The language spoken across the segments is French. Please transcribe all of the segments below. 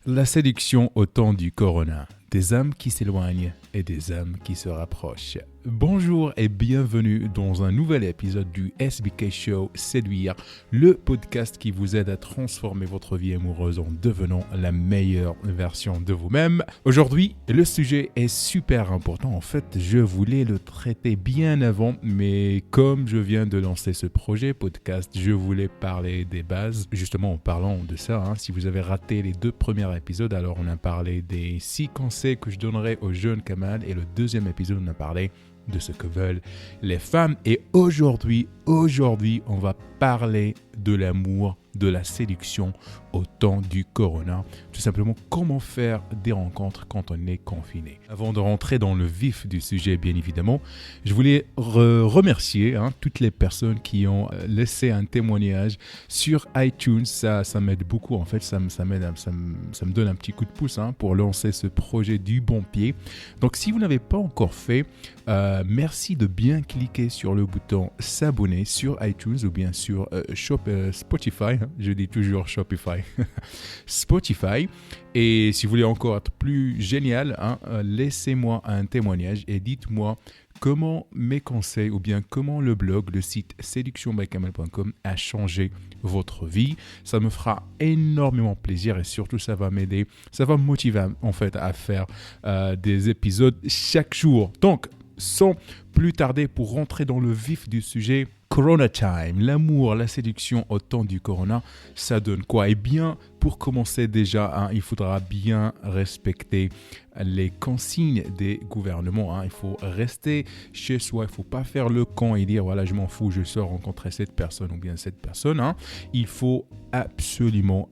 La séduction au temps du corona. Des âmes qui s'éloignent et des âmes qui se rapprochent. Bonjour et bienvenue dans un nouvel épisode du SBK Show Séduire, le podcast qui vous aide à transformer votre vie amoureuse en devenant la meilleure version de vous-même. Aujourd'hui, le sujet est super important. En fait, je voulais le traiter bien avant, mais comme je viens de lancer ce projet podcast, je voulais parler des bases. Justement, en parlant de ça, si vous avez raté les 2 premiers épisodes, alors on a parlé des 6 conseils que je donnerai aux jeunes Kamal et le 2e épisode, on a parlé de ce que veulent les femmes. Et aujourd'hui, on va parler de l'amour, de la séduction au temps du corona. Tout simplement, comment faire des rencontres quand on est confiné. Avant de rentrer dans le vif du sujet, bien évidemment, je voulais remercier toutes les personnes qui ont laissé un témoignage sur iTunes. Ça m'aide beaucoup. En fait, ça me donne un petit coup de pouce pour lancer ce projet du bon pied. Donc, si vous n'avez pas encore fait, merci de bien cliquer sur le bouton s'abonner sur iTunes ou bien sur Spotify. Je dis toujours Shopify. Spotify. Et si vous voulez encore être plus génial, laissez-moi un témoignage et dites-moi comment mes conseils ou bien comment le blog, le site seductionbykamal.com a changé votre vie. Ça me fera énormément plaisir et surtout ça va m'aider, ça va me motiver en fait à faire des épisodes chaque jour. Donc, sans plus tarder, pour rentrer dans le vif du sujet, Corona Time, l'amour, la séduction au temps du corona, ça donne quoi? Eh bien, pour commencer déjà, il faudra bien respecter les consignes des gouvernements. Il faut rester chez soi, il ne faut pas faire le camp et dire voilà, je m'en fous, je sors rencontrer cette personne ou bien cette personne. Il faut absolument,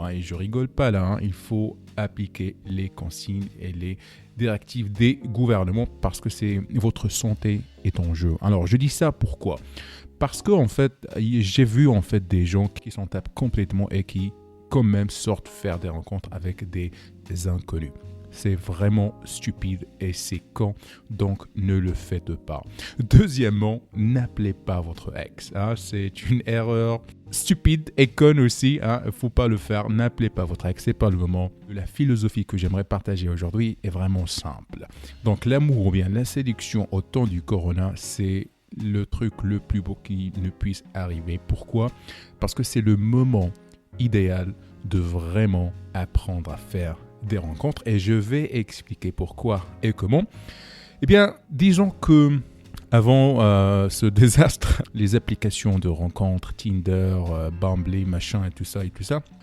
et je rigole pas là, il faut appliquer les consignes et les directives des gouvernements parce que c'est votre santé est en jeu. Alors, je dis ça pourquoi? Parce que en fait, j'ai vu en fait des gens qui s'en tapent complètement et qui quand même sortent faire des rencontres avec des inconnus. C'est vraiment stupide et c'est con, donc ne le faites pas. Deuxièmement, n'appelez pas votre ex. C'est une erreur stupide et conne aussi. Il ne faut pas le faire. N'appelez pas votre ex, c'est pas le moment. La philosophie que j'aimerais partager aujourd'hui est vraiment simple. Donc l'amour ou bien la séduction au temps du corona, c'est le truc le plus beau qui ne puisse arriver. Pourquoi? Parce que c'est le moment idéal de vraiment apprendre à faire des rencontres et je vais expliquer pourquoi et comment. Eh bien, disons que avant ce désastre, les applications de rencontres, Tinder, Bumble, machin et tout ça,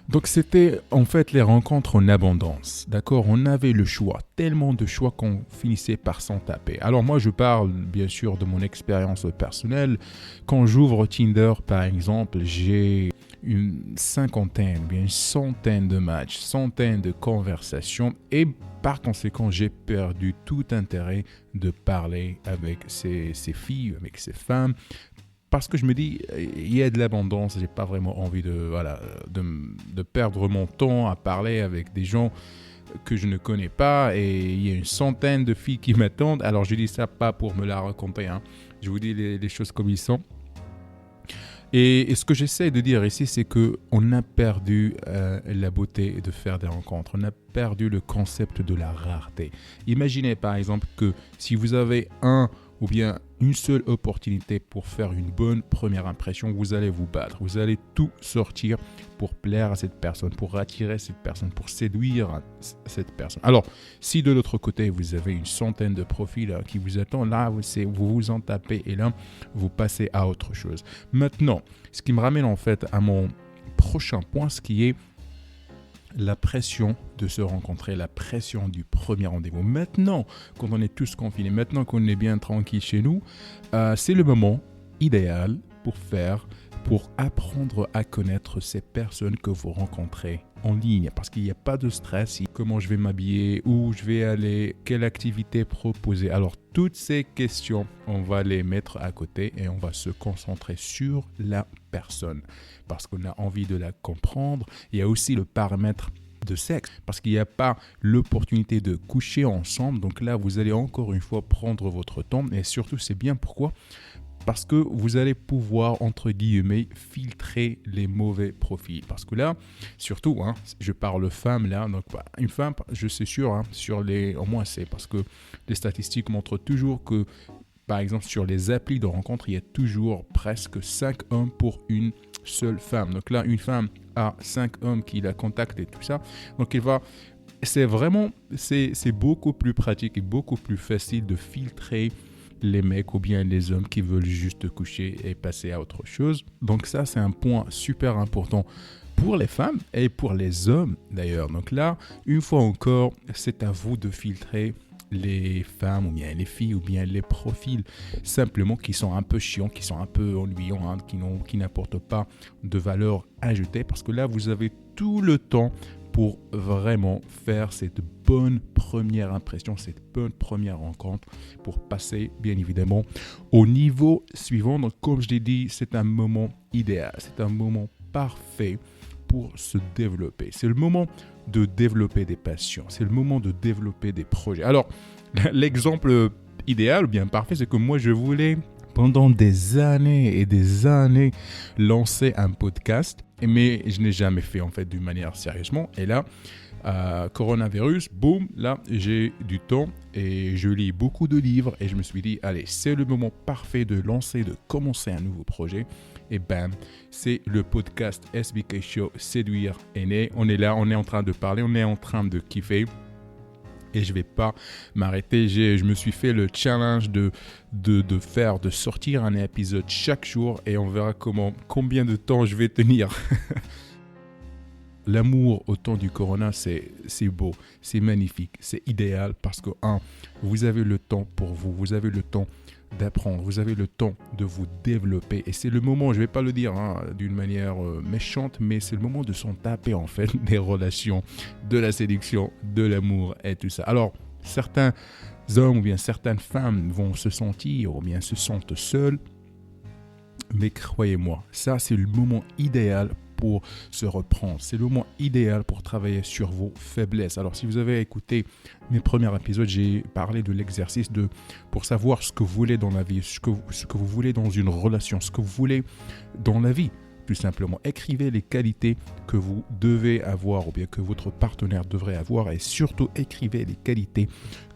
donc c'était en fait les rencontres en abondance, d'accord? On avait le choix, tellement de choix qu'on finissait par s'en taper. Alors moi je parle bien sûr de mon expérience personnelle. Quand j'ouvre Tinder par exemple, j'ai une cinquantaine, bien une centaine de matchs, centaines de conversations et par conséquent, j'ai perdu tout intérêt de parler avec ces filles, avec ces femmes parce que je me dis, il y a de l'abondance, j'ai pas vraiment envie de perdre mon temps à parler avec des gens que je ne connais pas et il y a une centaine de filles qui m'attendent. Alors je dis ça pas pour me la raconter, je vous dis les choses comme ils sont. Et ce que j'essaie de dire ici, c'est qu'on a perdu la beauté de faire des rencontres. On a perdu le concept de la rareté. Imaginez par exemple que si vous avez ou bien une seule opportunité pour faire une bonne première impression, vous allez vous battre. Vous allez tout sortir pour plaire à cette personne, pour attirer cette personne, pour séduire cette personne. Alors, si de l'autre côté, vous avez une centaine de profils qui vous attendent, là, vous vous en tapez et là, vous passez à autre chose. Maintenant, ce qui me ramène en fait à mon prochain point, ce qui est la pression de se rencontrer, la pression du premier rendez-vous. Maintenant, quand on est tous confinés, maintenant qu'on est bien tranquille chez nous, c'est le moment idéal pour apprendre à connaître ces personnes que vous rencontrez en ligne. Parce qu'il n'y a pas de stress. Comment je vais m'habiller, où je vais aller, quelle activité proposer. Alors, toutes ces questions, on va les mettre à côté et on va se concentrer sur la personne. Parce qu'on a envie de la comprendre. Il y a aussi le paramètre de sexe, parce qu'il n'y a pas l'opportunité de coucher ensemble. Donc là, vous allez encore une fois prendre votre temps. Et surtout, c'est bien pourquoi? parce que vous allez pouvoir, entre guillemets, filtrer les mauvais profils. Parce que là, surtout, je parle femmes là, donc une femme, je suis sûr, au moins c'est parce que les statistiques montrent toujours que, par exemple, sur les applis de rencontre, il y a toujours presque 5 hommes pour une seule femme. Donc là, une femme a 5 hommes qui la contactent et tout ça. Donc c'est beaucoup plus pratique et beaucoup plus facile de filtrer les mecs ou bien les hommes qui veulent juste coucher et passer à autre chose. Donc ça, c'est un point super important pour les femmes et pour les hommes d'ailleurs. Donc là, une fois encore, c'est à vous de filtrer les femmes ou bien les filles ou bien les profils simplement qui sont un peu chiants, qui sont un peu ennuyants, qui n'apportent pas de valeur ajoutée, parce que là, vous avez tout le temps pour vraiment faire cette bonne première impression, cette bonne première rencontre, pour passer bien évidemment au niveau suivant. Donc comme je l'ai dit, c'est un moment idéal, c'est un moment parfait pour se développer. C'est le moment de développer des passions, c'est le moment de développer des projets. Alors l'exemple idéal ou bien parfait, c'est que moi je voulais pendant des années et des années lancer un podcast, mais je n'ai jamais fait en fait d'une manière sérieusement. Et là, coronavirus, boum, là j'ai du temps et je lis beaucoup de livres et je me suis dit, allez, c'est le moment parfait de commencer un nouveau projet. Et bam, c'est le podcast SBK Show Séduire est né. On est là, on est en train de parler, on est en train de kiffer. Et je ne vais pas m'arrêter. Je me suis fait le challenge de sortir un épisode chaque jour et on verra combien de temps je vais tenir. L'amour au temps du corona, c'est beau, c'est magnifique, c'est idéal parce que, vous avez le temps pour vous, vous avez le temps d'apprendre, vous avez le temps de vous développer et c'est le moment, je ne vais pas le dire d'une manière méchante, mais c'est le moment de s'en taper en fait des relations, de la séduction, de l'amour et tout ça. Alors, certains hommes ou bien certaines femmes vont se sentir ou bien se sentent seuls, mais croyez-moi, ça c'est le moment idéal pour se reprendre. C'est le moment idéal pour travailler sur vos faiblesses. Alors, si vous avez écouté mes premiers épisodes, j'ai parlé de l'exercice pour savoir ce que vous voulez dans la vie, ce que vous voulez dans une relation, ce que vous voulez dans la vie. Tout simplement, écrivez les qualités que vous devez avoir ou bien que votre partenaire devrait avoir et surtout écrivez les qualités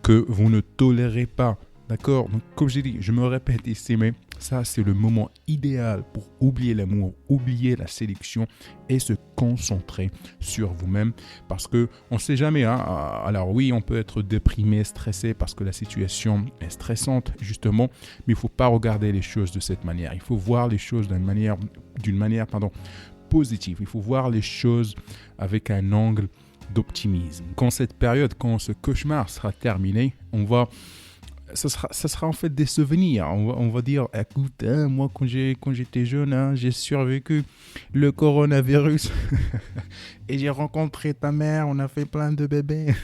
que vous ne tolérez pas. D'accord? Donc, comme j'ai dit, je me répète ici, mais ça, c'est le moment idéal pour oublier l'amour, oublier la séduction et se concentrer sur vous-même. Parce qu'on ne sait jamais. Alors oui, on peut être déprimé, stressé parce que la situation est stressante, justement. Mais il ne faut pas regarder les choses de cette manière. Il faut voir les choses d'une manière positive. Il faut voir les choses avec un angle d'optimisme. Quand cette période, quand ce cauchemar sera terminé, ça sera en fait des souvenirs. On va dire, écoute, moi quand j'étais jeune, j'ai survécu le coronavirus et j'ai rencontré ta mère, on a fait plein de bébés.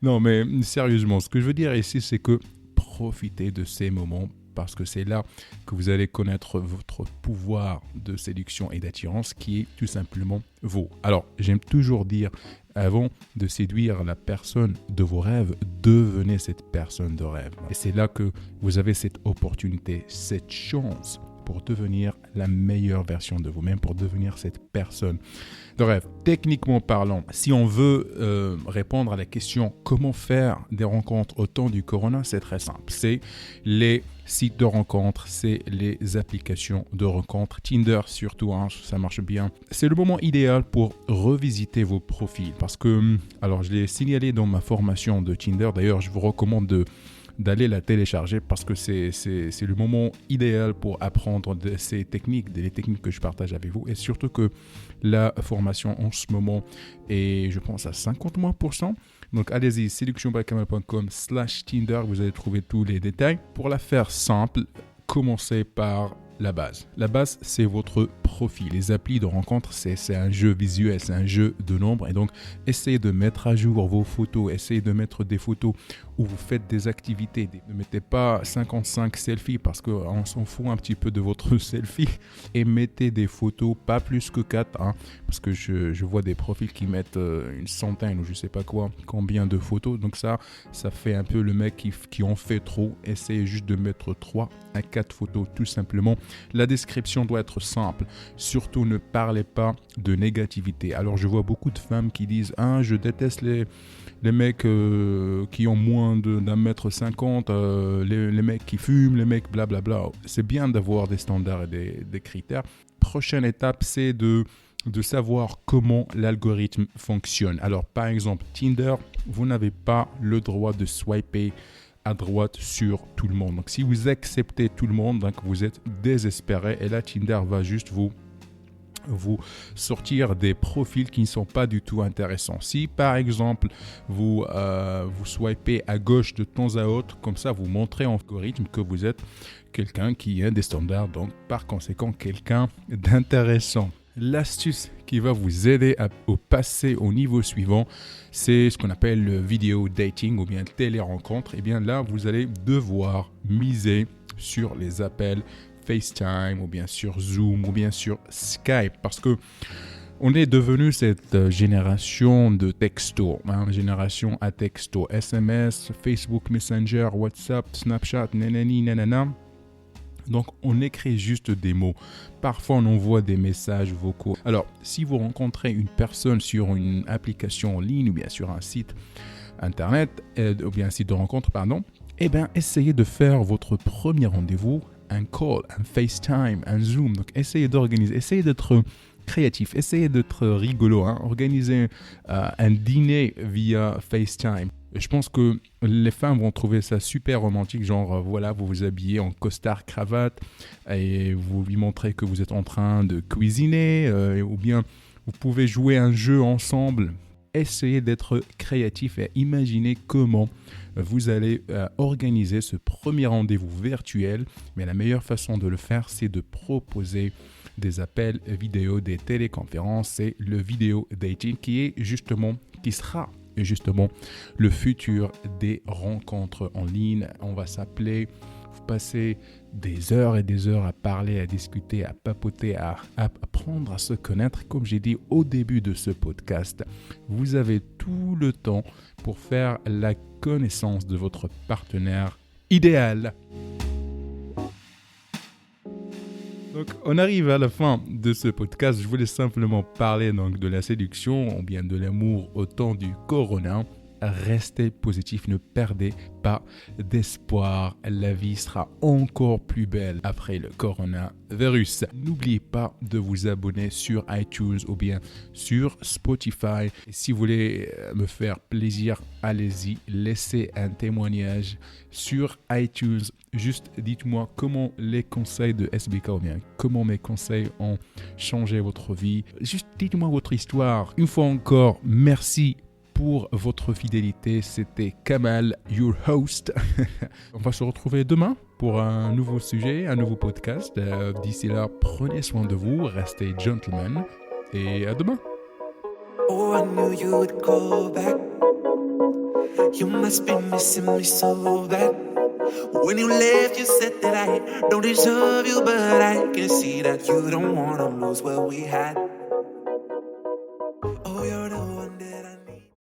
Non mais sérieusement, ce que je veux dire ici, c'est que profitez de ces moments parce que c'est là que vous allez connaître votre pouvoir de séduction et d'attirance qui est tout simplement vous. Alors, j'aime toujours dire, avant de séduire la personne de vos rêves, devenez cette personne de rêve. Et c'est là que vous avez cette opportunité, cette chance pour devenir la meilleure version de vous-même, pour devenir cette personne de rêve. Techniquement parlant, si on veut répondre à la question comment faire des rencontres au temps du corona, c'est très simple. C'est les sites de rencontres, c'est les applications de rencontres. Tinder surtout, ça marche bien. C'est le moment idéal pour revisiter vos profils parce que, alors je l'ai signalé dans ma formation de Tinder, d'ailleurs je vous recommande d'aller la télécharger parce que c'est le moment idéal pour apprendre ces techniques, les techniques que je partage avec vous et surtout que la formation en ce moment est, je pense, à 50%. Donc allez-y, seductionbykamal.com/Tinder, vous allez trouver tous les détails. Pour la faire simple, commencez par la base. La base, c'est votre profil. Les applis de rencontre, c'est un jeu visuel, c'est un jeu de nombres. Et donc, essayez de mettre à jour vos photos, essayez de mettre des photos où vous faites des activités. Ne mettez pas 55 selfies parce qu'on s'en fout un petit peu de votre selfie et mettez des photos, pas plus que 4, hein, parce que je vois des profils qui mettent une centaine ou je sais pas quoi, combien de photos. Donc ça fait un peu le mec qui en fait trop. Essayez juste de mettre 3 à 4 photos tout simplement. La description doit être simple. Surtout ne parlez pas de négativité. Alors je vois beaucoup de femmes qui disent je déteste les mecs qui ont moins d'un mètre 50, les mecs qui fument, les mecs blablabla. C'est bien d'avoir des standards et des critères. Prochaine étape, c'est de savoir comment l'algorithme fonctionne. Alors par exemple, Tinder, vous n'avez pas le droit de swiper à droite sur tout le monde. Donc si vous acceptez tout le monde, donc vous êtes désespéré et là Tinder va juste vous sortir des profils qui ne sont pas du tout intéressants. Si par exemple vous swipez à gauche de temps à autre, comme ça vous montrez en algorithme que vous êtes quelqu'un qui a des standards, donc par conséquent quelqu'un d'intéressant. L'astuce qui va vous aider à passer au niveau suivant, c'est ce qu'on appelle le vidéo dating ou bien télé-rencontre. Et bien là, vous allez devoir miser sur les appels FaceTime ou bien sur Zoom ou bien sur Skype parce que on est devenu cette génération de texto, génération à texto, SMS, Facebook Messenger, WhatsApp, Snapchat, nanani, nanana. Donc, on écrit juste des mots. Parfois, on envoie des messages vocaux. Alors, si vous rencontrez une personne sur une application en ligne ou bien sur un site internet, ou bien un site de rencontre, eh bien, essayez de faire votre premier rendez-vous, un call, un FaceTime, un Zoom. Donc, essayez d'organiser, essayez d'être créatif, essayez d'être rigolo. Organisez un dîner via FaceTime. Je pense que les femmes vont trouver ça super romantique, genre voilà, vous vous habillez en costard cravate et vous lui montrez que vous êtes en train de cuisiner ou bien vous pouvez jouer un jeu ensemble. Essayez d'être créatif et imaginez comment vous allez organiser ce premier rendez-vous virtuel. Mais la meilleure façon de le faire, c'est de proposer des appels vidéo, des téléconférences. C'est le vidéo dating qui sera justement le futur des rencontres en ligne. On va s'appeler, vous passez des heures et des heures à parler, à discuter, à papoter, à apprendre à se connaître. Comme j'ai dit au début de ce podcast, vous avez tout le temps pour faire la connaissance de votre partenaire idéal. Donc, on arrive à la fin de ce podcast. Je voulais simplement parler donc de la séduction ou bien de l'amour au temps du corona. Restez positif, ne perdez pas d'espoir. La vie sera encore plus belle après le coronavirus. N'oubliez pas de vous abonner sur iTunes ou bien sur Spotify. Et si vous voulez me faire plaisir, allez-y, laissez un témoignage sur iTunes. Juste dites-moi comment les conseils de SBK ou bien comment mes conseils ont changé votre vie. Juste dites-moi votre histoire. Une fois encore, merci pour votre fidélité. C'était Kamal, your host. On va se retrouver demain pour un nouveau sujet, un nouveau podcast. D'ici là, prenez soin de vous, restez gentlemen et à demain. Oh, I knew you would go back. You must be missing me so bad. When you left, you said that I don't deserve you, but I can see that you don't wanna lose what we had.